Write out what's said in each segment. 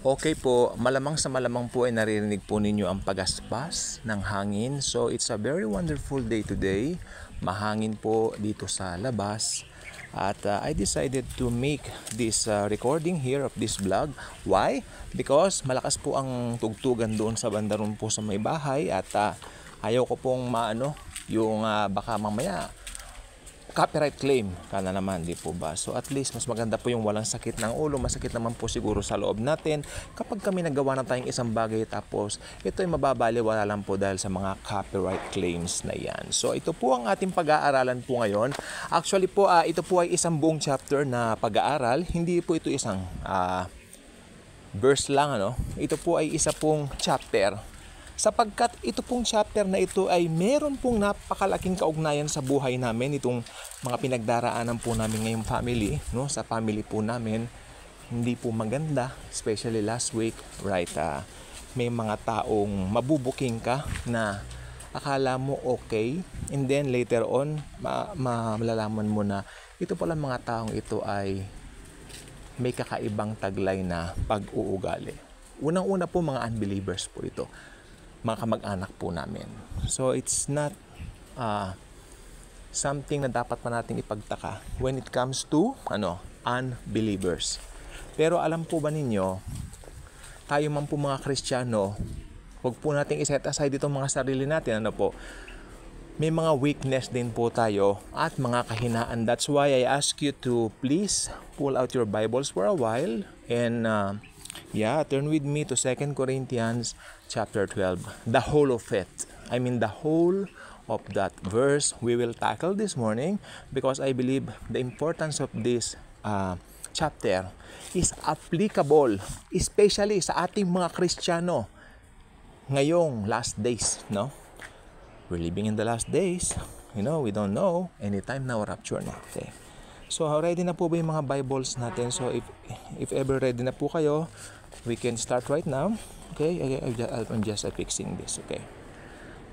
Okay po, malamang sa malamang po ay naririnig po ninyo ang pagaspas ng hangin. So it's a very wonderful day today. Mahangin po dito sa labas. At I decided to make this recording here of this vlog. Why? Because malakas po ang tugtugan doon sa banda ron po sa may bahay. At ayaw ko pong yung baka mamaya copyright claim kana naman, di po ba? So at least mas maganda po yung walang sakit ng ulo. Masakit naman po siguro sa loob natin kapag kami nagawa na tayong isang bagay tapos ito ay mababaliwala lang po dahil sa mga copyright claims na yan. So ito po ang ating pag-aaralan po ngayon. Actually po ito po ay isang buong chapter na pag-aaral. Hindi po ito isang verse lang, Ito po ay isa pong chapter. Sapagkat ito pong chapter na ito ay meron pong napakalaking kaugnayan sa buhay namin, itong mga pinagdaraanan po namin ngayong family, sa family po namin, hindi po maganda, especially last week, right? May mga taong mabubuking ka na akala mo okay, and then later on, malalaman mo na ito pala mga taong ito ay may kakaibang taglay na pag-uugali. Unang-una po mga unbelievers po ito, mga kamag-anak po namin. So it's not something na dapat pa nating ipagtaka when it comes to unbelievers. Pero alam po ba ninyo, tayo man po mga Kristiyano, huwag po nating iset aside itong mga sarili natin. May mga weakness din po tayo at mga kahinaan. That's why I ask you to please pull out your Bibles for a while and turn with me to 2 Corinthians chapter 12. The whole of it. The whole of that verse we will tackle this morning because I believe the importance of this chapter is applicable especially sa ating mga Kristiyano ngayong last days, We're living in the last days. We don't know anytime now rapture na. Okay. So ready na po ba yung mga Bibles natin? So if ever ready na po kayo, we can start right now. Okay, I'm just fixing this. Okay.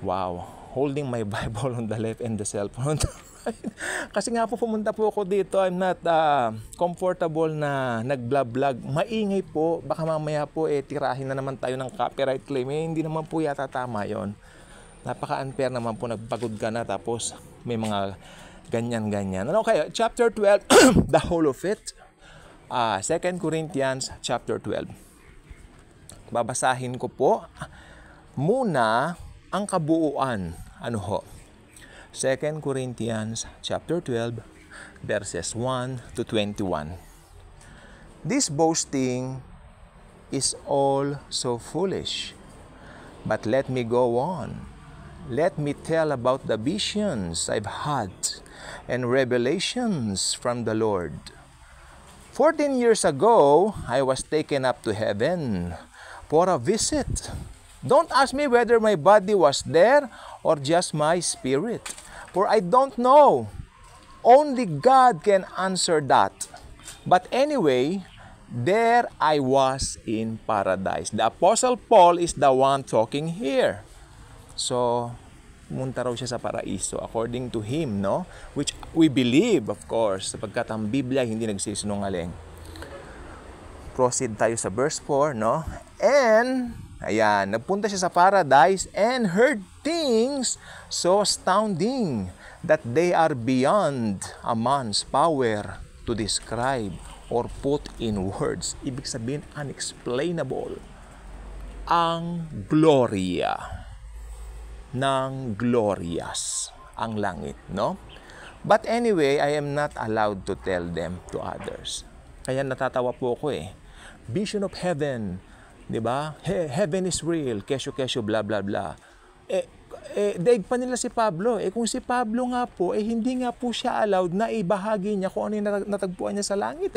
Wow, holding my Bible on the left and the cellphone on the right. Kasi nga po pumunta po ako dito, I'm not comfortable na nag-vlog. Maingay po, baka mamaya po tirahin na naman tayo ng copyright claim. Hindi naman po yata tama yon. Napaka-unfair naman po, nagpagod ka na tapos may mga ganyan-ganyan. Okay, chapter 12, the whole of it. 2 Corinthians chapter 12. Babasahin ko po muna ang kabuuan. 2 Corinthians chapter 12 verses 1 to 21. This boasting is all so foolish. But let me go on. Let me tell about the visions I've had and revelations from the Lord. 14 years ago, I was taken up to heaven for a visit. Don't ask me whether my body was there or just my spirit, for I don't know. Only God can answer that. But anyway, there I was in paradise. The Apostle Paul is the one talking here. So, pumunta raw siya sa paraiso according to him, which we believe, of course, sapagkat ang Biblia hindi nagsisinungaling. Proceed tayo sa verse 4, And, nagpunta siya sa paradise and heard things so astounding that they are beyond a man's power to describe or put in words. Ibig sabihin, unexplainable. Ang gloria ng glorious ang langit, But anyway, I am not allowed to tell them to others. Kaya natatawa po ako Vision of heaven, di ba? Heaven is real, kesyo, blah, blah, blah. Daig pa nila si Pablo. Kung si Pablo nga po, hindi nga po siya allowed na ibahagi niya kung ano yung natagpuan niya sa langit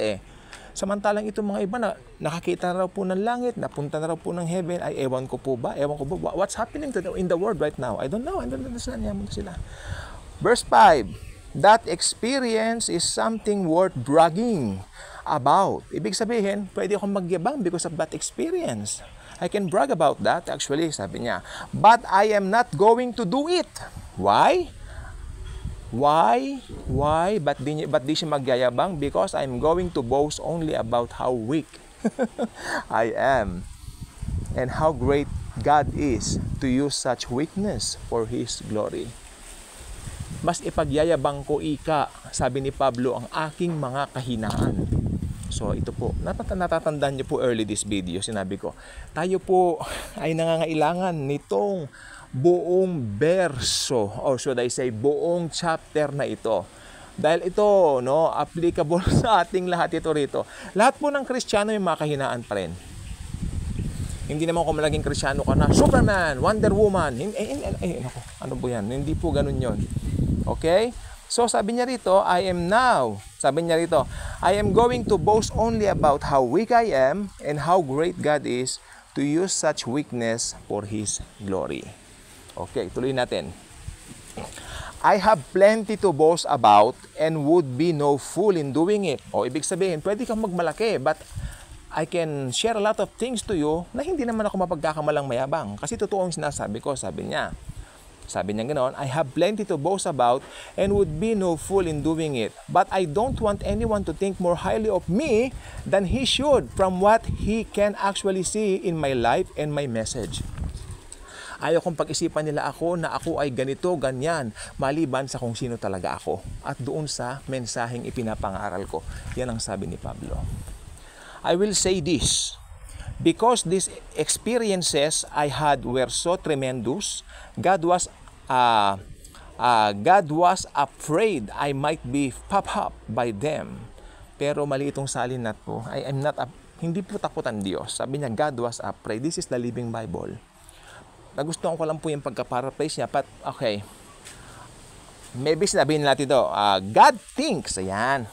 Samantalang itong mga iba na nakakita na raw po ng langit, napunta na raw po ng heaven, ay ewan ko po ba? What's happening in the world right now? I don't know. I don't understand. Sila. Verse 5, that experience is something worth bragging about. Ibig sabihin, pwede akong magyabang because of that experience. I can brag about that, actually, sabi niya. But I am not going to do it. Why? Ba't di siya magyayabang? Because I'm going to boast only about how weak I am. And how great God is to use such weakness for His glory. Mas ipagyayabang ko ika, sabi ni Pablo, ang aking mga kahinaan. So ito po, natatandaan niyo po early this video, sinabi ko, tayo po ay nangangailangan nitong buong verso, or should I say, buong chapter na ito. Dahil ito, no, applicable sa ating lahat ito rito. Lahat po ng Kristiyano may mga kahinaan pa rin. Hindi naman kung malaging Kristiyano ka na, Superman, Wonder Woman, ano po yan? Hindi po ganun yon. Okay? So sabi niya rito, I am going to boast only about how weak I am and how great God is to use such weakness for His glory. Okay, tuloy natin. I have plenty to boast about and would be no fool in doing it. O ibig sabihin, pwede kang magmalaki, but I can share a lot of things to you na hindi naman ako mapagkakamalang mayabang. Kasi totoo ang sinasabi ko, sabi niya. Sabi niya ganoon, I have plenty to boast about and would be no fool in doing it. But I don't want anyone to think more highly of me than he should from what he can actually see in my life and my message. Ayaw kong pag-isipan nila ako na ako ay ganito, ganyan, maliban sa kung sino talaga ako at doon sa mensaheng ipinapangaral ko. Yan ang sabi ni Pablo. I will say this, because these experiences I had were so tremendous, God was afraid I might be puffed up by them. Pero mali itong salin na po. Hindi po takutan Diyos. Sabi niya, God was afraid. This is the Living Bible. Nagustuhan ko lang po yung pagka-paraphrase niya. But, okay. Maybe sabihin natin ito. God thinks, ayan.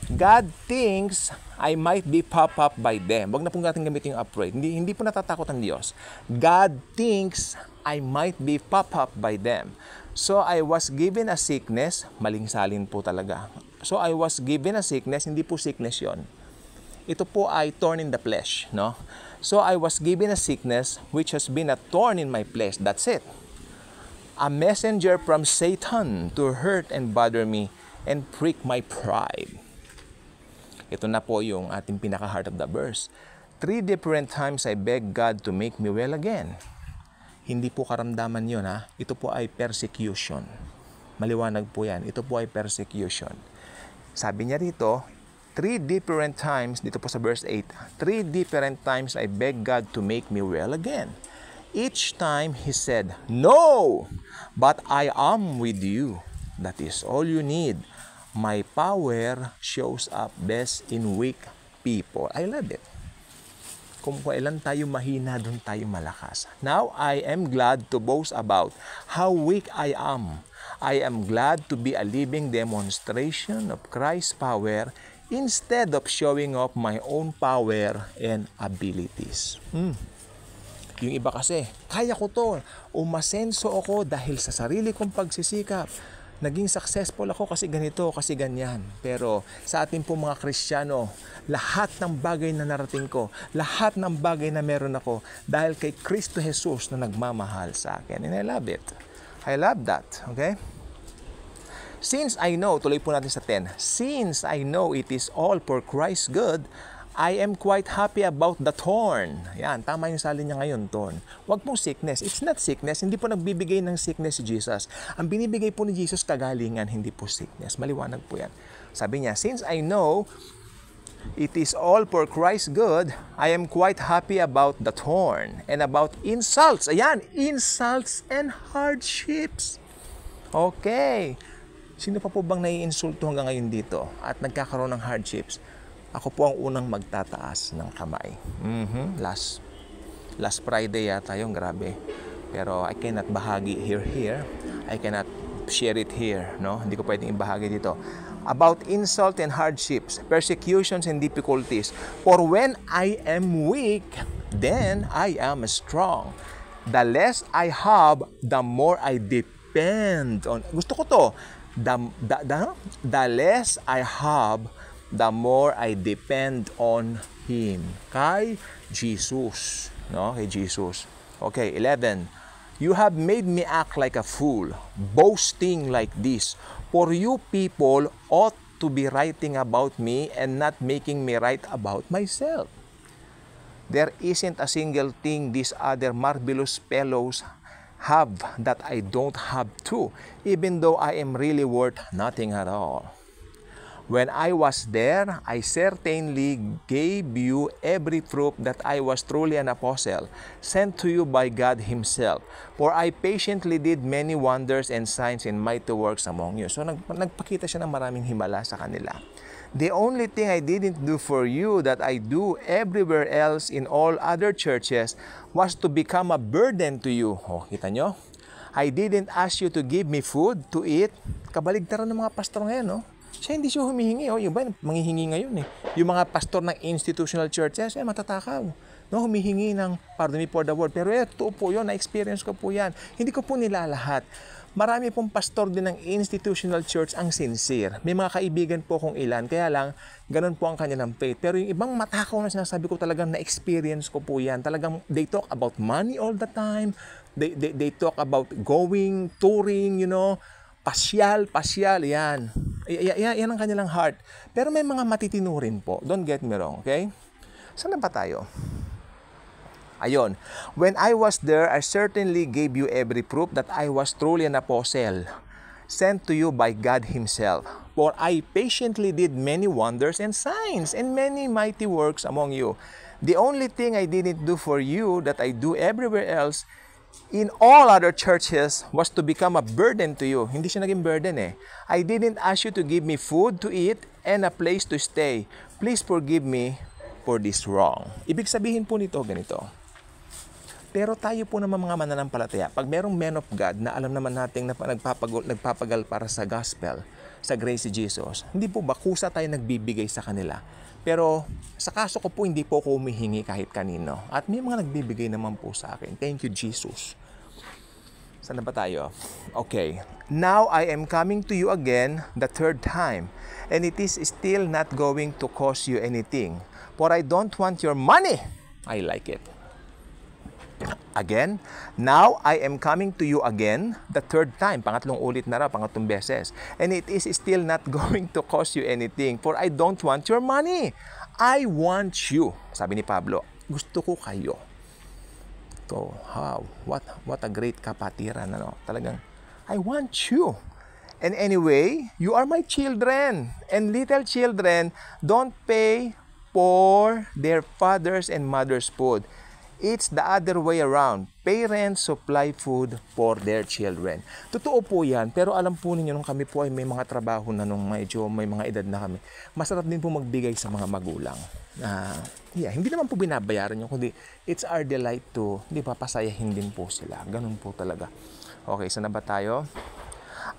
God thinks I might be puffed up by them. Huwag na pong natin gamitin yung afraid. Hindi po natatakot ang Diyos. God thinks I might be puffed up by them. So I was given a sickness. Maling salin po talaga. So I was given a sickness. Hindi po sickness yon. Ito po ay thorn in the flesh. No? So I was given a sickness which has been a thorn in my flesh. That's it. A messenger from Satan to hurt and bother me and prick my pride. Ito na po yung ating pinaka-heart of the verse. 3 different times I begged God to make me well again. Hindi po karamdaman yun, ha? Ito po ay persecution. Maliwanag po yan. Ito po ay persecution. Sabi niya rito, 3 different times, dito po sa verse 8, 3 different times I begged God to make me well again. Each time He said, no, but I am with you. That is all you need. My power shows up best in weak people. I love it. Kung kailan tayo mahina, doon tayo malakas. Now, I am glad to boast about how weak I am. I am glad to be a living demonstration of Christ's power instead of showing off my own power and abilities. Yung iba kasi, kaya ko to. Umasenso ako dahil sa sarili kong pagsisikap. Naging successful ako kasi ganito, kasi ganyan. Pero sa ating po mga Kristiyano, lahat ng bagay na narating ko, lahat ng bagay na meron ako, dahil kay Kristo Jesus na nagmamahal sa akin. And I love it. I love that. Okay? Since I know, tuloy po natin sa 10, since I know it is all for Christ's good, I am quite happy about the thorn. Yan, tama yung salin niya ngayon, thorn. Huwag pong sickness. It's not sickness. Hindi po nagbibigay ng sickness si Jesus. Ang binibigay po ni Jesus, kagalingan, hindi po sickness. Maliwanag po yan. Sabi niya, since I know it is all for Christ's good, I am quite happy about the thorn and about insults. Ayan, insults and hardships. Okay. Sino pa po bang naiinsulto hanggang ngayon dito at nagkakaroon ng hardships? Ako po ang unang magtataas ng kamay. Last Friday yata yung grabe. Pero I cannot bahagi here. I cannot share it here. No? Hindi ko pwedeng ibahagi dito. About insult and hardships, persecutions and difficulties. For when I am weak, then I am strong. The less I have, the more I depend on. Gusto ko to. The less I have, the more I depend on Him. Kay Jesus. No? Kay Jesus. Okay, 11. You have made me act like a fool, boasting like this. For you people ought to be writing about me and not making me write about myself. There isn't a single thing these other marvelous fellows have that I don't have too, even though I am really worth nothing at all. When I was there, I certainly gave you every proof that I was truly an apostle, sent to you by God Himself. For I patiently did many wonders and signs and mighty works among you. So nagpakita siya ng maraming himala sa kanila. The only thing I didn't do for you that I do everywhere else in all other churches was to become a burden to you. Oh, kita nyo? I didn't ask you to give me food to eat. Kabaligtaran ng mga pastor ngayon, no? Siya hindi siya humihingi. Oh. Yung ba, manghihingi ngayon eh. Yung mga pastor ng institutional churches, matatakaw. No, humihingi ng, pardon me for the word, pero totoo po yun, na-experience ko po yan. Hindi ko po nilalahat. Marami pong pastor din ng institutional church ang sincere. May mga kaibigan po kung ilan, kaya lang, ganun po ang kanilang faith. Pero yung ibang matakaw na sinasabi ko talagang na-experience ko po yan. Talagang they talk about money all the time. They talk about going, touring, you know, pasyal, yan. Yan ang kanilang heart. Pero may mga matitino rin po. Don't get me wrong, okay? Saan na ba tayo? Ayun. When I was there, I certainly gave you every proof that I was truly an apostle, sent to you by God Himself. For I patiently did many wonders and signs and many mighty works among you. The only thing I didn't do for you that I do everywhere else in all other churches was to become a burden to you. Hindi siya naging burden eh. I didn't ask you to give me food to eat and a place to stay. Please forgive me for this wrong. Ibig sabihin po nito ganito. Pero tayo po naman mga mananampalataya, pag merong men of God na alam naman natin na nagpapagal para sa gospel, sa grace ni Jesus, hindi po ba kusa tayo nagbibigay sa kanila? Pero sa kaso ko po, hindi po ako humihingi kahit kanino. At may mga nagbibigay naman po sa akin. Thank you, Jesus. Saan na ba tayo? Okay. Now I am coming to you again the third time. And it is still not going to cost you anything. For I don't want your money. I like it. Again, now I am coming to you again the third time. Pangatlong ulit na raw, pangatlong beses. And it is still not going to cost you anything, for I don't want your money. I want you. Sabi ni Pablo, gusto ko kayo. So, how? What a great kapatiran. Ano? Talagang, I want you. And anyway, you are my children. And little children don't pay for their fathers and mothers' food. It's the other way around. Parents supply food for their children. Totoo po yan, pero alam po ninyo nung kami po ay may mga trabaho na nung medyo may mga edad na kami, masarap din po magbigay sa mga magulang. Hindi naman po binabayaran nyo, kundi it's our delight to, papasayahin din po sila. Ganun po talaga. Okay, saan na ba tayo?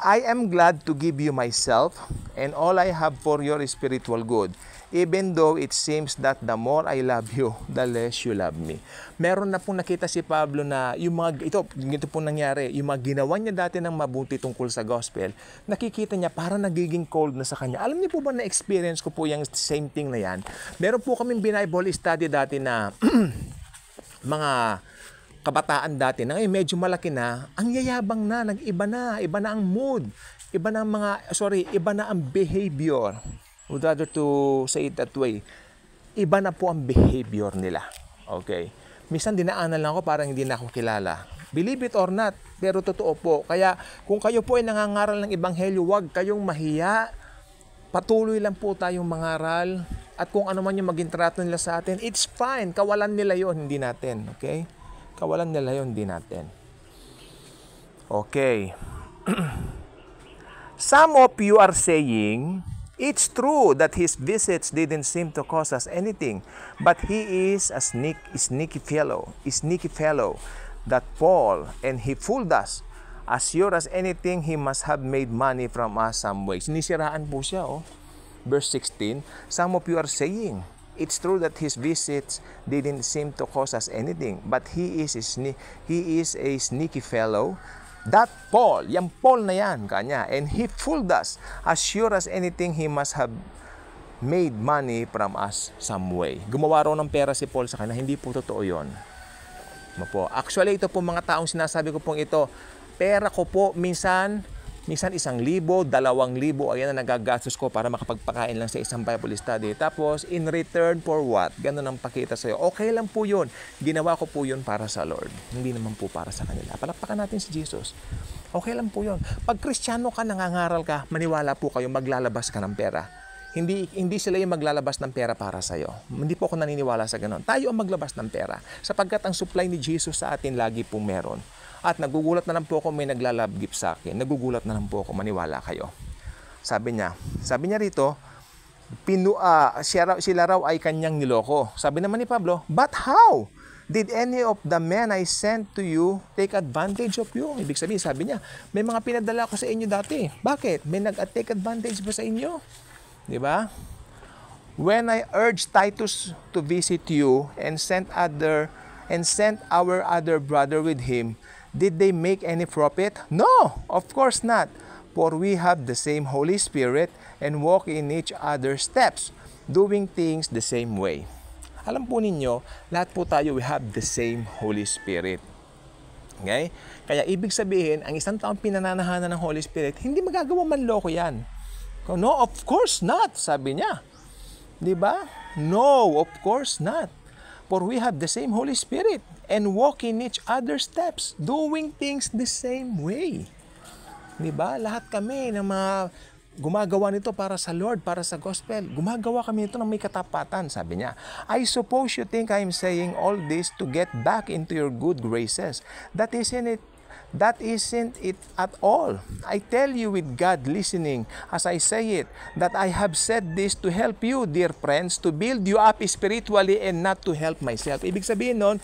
I am glad to give you myself and all I have for your spiritual good, even though it seems that the more I love you, the less you love me. Meron na pong nakita si Pablo na ito pong nangyari, yung mga ginawa niya dati ng mabuti tungkol sa gospel, nakikita niya parang nagiging cold na sa kanya. Alam niyo po ba na experience ko po yung same thing na yan? Meron po kaming Bible study dati na mga kabataan dati na medyo malaki na, ang yayabang na, iba na ang mood, iba na ang behavior. Would rather to say it that way. Iba na po ang behavior nila. Okay? Minsan dinaanan lang ako parang hindi na ako kilala. Believe it or not, pero totoo po. Kaya kung kayo po ay nangangaral ng ebanghelyo, huwag kayong mahiya. Patuloy lang po tayong mangaral. At kung ano man yung maging trato nila sa atin, it's fine. Kawalan nila yon, hindi natin. Okay? Kawalan nila yon, hindi natin. Okay. Some of you are saying, it's true that his visits didn't seem to cost us anything, but he is a sneaky fellow, that Paul, and he fooled us. As sure as anything, he must have made money from us some way. Sinisiraan po siya, oh. Verse 16, some of you are saying, it's true that his visits didn't seem to cost us anything, but he is a sneaky fellow. That Paul, yung Paul na yan, kanya, and he fooled us. As sure as anything, he must have made money from us some way. Gumawa raw ng pera si Paul sa kanya, hindi po totoo yun. Actually, ito po mga taong sinasabi ko pong ito, pera ko po, minsan, Minsan 1,000, 2,000, ayan na nagagastos ko para makapagpakain lang sa isang Bible study. Tapos, in return for what? Ganun ang pakita sa'yo. Okay lang po yun. Ginawa ko po yun para sa Lord. Hindi naman po para sa kanila. Palakpakan natin si Jesus. Okay lang po yun. Pag Kristiyano ka, nangangaral ka, maniwala po kayo, maglalabas ka ng pera. Hindi sila yung maglalabas ng pera para sa'yo. Hindi po ako naniniwala sa ganun. Tayo ang maglabas ng pera. Sapagkat ang supply ni Jesus sa atin lagi pong meron. At nagugulat na lang po ako may naglalove gift sa akin. Nagugulat na lang po ako, maniwala kayo. Sabi niya rito, sila raw ay kanyang niloko. Sabi naman ni Pablo, but how? Did any of the men I sent to you take advantage of you? Ibig sabihin, sabi niya, may mga pinadala ko sa inyo dati. Bakit? May nag-take advantage ba sa inyo? Di ba? When I urged Titus to visit you and sent our other brother with him, did they make any profit? No, of course not. For we have the same Holy Spirit and walk in each other's steps, doing things the same way. Alam po ninyo, lahat po tayo, we have the same Holy Spirit. Okay? Kaya ibig sabihin, ang isang taong pinananahanan ng Holy Spirit, hindi magagawa manloko yan. No, of course not, sabi niya. Di ba? No, of course not. For we have the same Holy Spirit and walk in each other's steps, doing things the same way. Di ba? Lahat kami ng mga gumagawa nito para sa Lord, para sa gospel. Gumagawa kami nito ng may katapatan, sabi niya. I suppose you think I am saying all this to get back into your good graces. That isn't it at all. I tell you with God listening as I say it, that I have said this to help you, dear friends, to build you up spiritually and not to help myself. Ibig sabihin nun,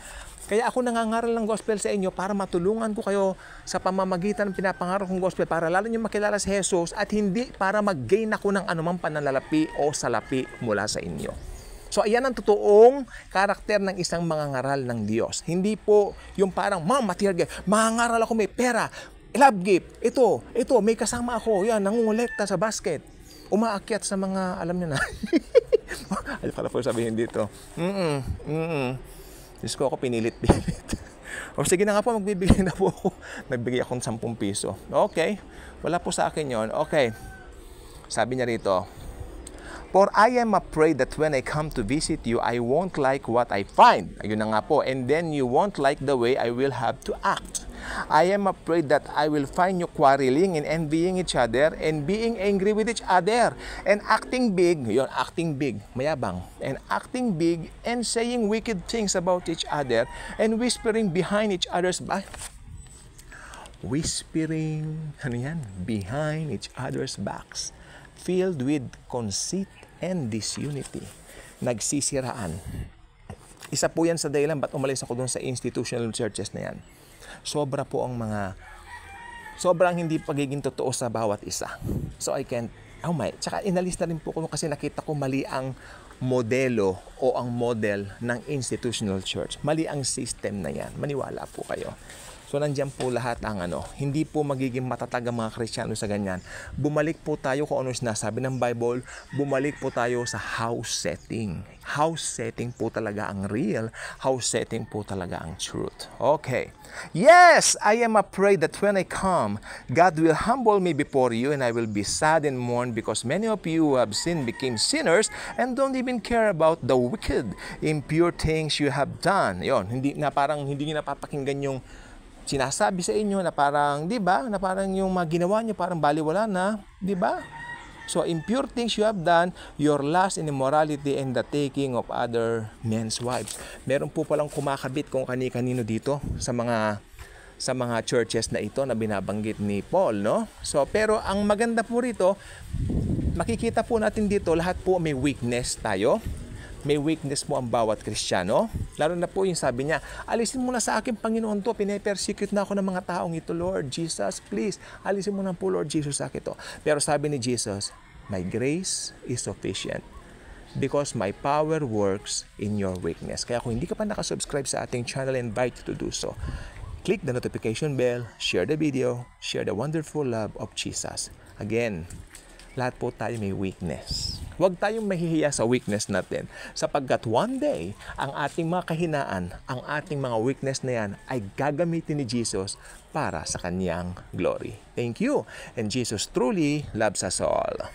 kaya ako nangangaral ng gospel sa inyo para matulungan ko kayo sa pamamagitan ng pinapangarap kong gospel para lalo nyo makilala si Jesus at hindi para mag-gain ako ng anumang pananalapi o salapi mula sa inyo. So, ayan ang totoong karakter ng isang mangangaral ng Diyos. Hindi po yung parang, material, mangangaral ako, may pera, love gift, ito, may kasama ako, yan, nangungulekta sa basket, umaakyat sa mga, alam niyo na. Ay, pala po sabihin dito. Diyos ko, ako pinilit-pilit. O sige na nga po, magbibigay na po ako. Nagbigay akong 10 piso. Okay, wala po sa akin yon. Okay, sabi niya rito, for I am afraid that when I come to visit you, I won't like what I find. Ayun na nga po. And then you won't like the way I will have to act. I am afraid that I will find you quarreling and envying each other and being angry with each other and acting big, mayabang, and acting big and saying wicked things about each other and whispering behind each other's back. Whispering, behind each other's backs, filled with conceit and disunity. Nagsisiraan. Isa po yan sa dahilan ba't umalis ako doon sa institutional churches na yan. Sobrang hindi pagiging totoo sa bawat isa. So I can't, tsaka inalis na rin po ko kasi nakita ko mali ang modelo o ang model ng institutional church. Mali ang system na yan. Maniwala po kayo. So, nandiyan po lahat ang hindi po magiging matatag ang mga Kristiyano sa ganyan. Bumalik po tayo kung ano sinasabi ng Bible, bumalik po tayo sa house setting. House setting po talaga ang real, house setting po talaga ang truth. Okay. Yes, I am afraid that when I come, God will humble me before you and I will be sad and mourn because many of you who have sinned became sinners and don't even care about the wicked, impure things you have done. Yon, hindi niyo napapakinggan yung sinasabi sa inyo na parang, di ba, na parang yung mga ginawa nyo parang baliwala na, di ba? So, impure things you have done, your lust in immorality and the taking of other men's wives. Meron po palang kumakabit kung kani-kanino dito sa mga churches na ito na binabanggit ni Paul, no? So, pero ang maganda po rito, makikita po natin dito, lahat po may weakness tayo. May weakness mo ang bawat Kristiyano. Lalo na po yung sabi niya, alisin mo na sa akin, Panginoon to, pinapersecute na ako ng mga taong ito, Lord Jesus, please, alisin mo na po, Lord Jesus, sa akin to. Pero sabi ni Jesus, my grace is sufficient because my power works in your weakness. Kaya kung hindi ka pa nakasubscribe sa ating channel, I invite you to do so. Click the notification bell, share the video, share the wonderful love of Jesus. Again, Lahat po tayo may weakness. Huwag tayong mahihiya sa weakness natin sapagkat one day, ang ating mga kahinaan, ang ating mga weakness na yan ay gagamitin ni Jesus para sa Kanyang glory. Thank you. And Jesus truly loves us all.